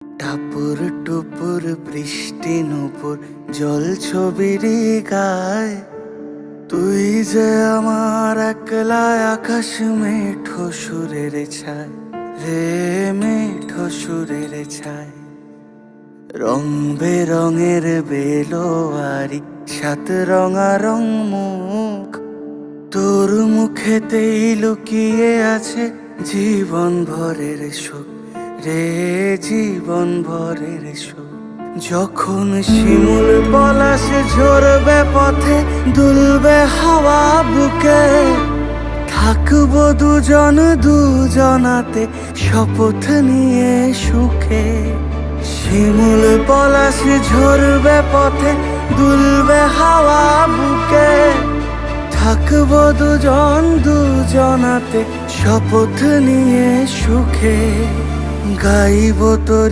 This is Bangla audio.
টাপুর টুপুর বৃষ্টি নুপুর জল ছবিরি গায়, তুই যে আমার একলা আকাশ মেঠো সুরের ছায় রে, মেঠো সুরের ছায়। রং বেরঙের বেলোয়ারি সাত রঙারং মুখ, তোর মুখেতেই লুকিয়ে আছে জীবন ভরের সুখ রে, জীবন ভরের সুখ। যখন শিমুল পলাশ ঝরবে পথে, দুলবে হাওয়া বুকে, থাকবো দুজন দুজনাতে শপথ নিয়ে সুখে। শিমুল পলাশ ঝরবে পথে, দুলবে হাওয়া বুকে, থাকবো দুজন দুজনাতে শপথ নিয়ে সুখে। গাইব তোরি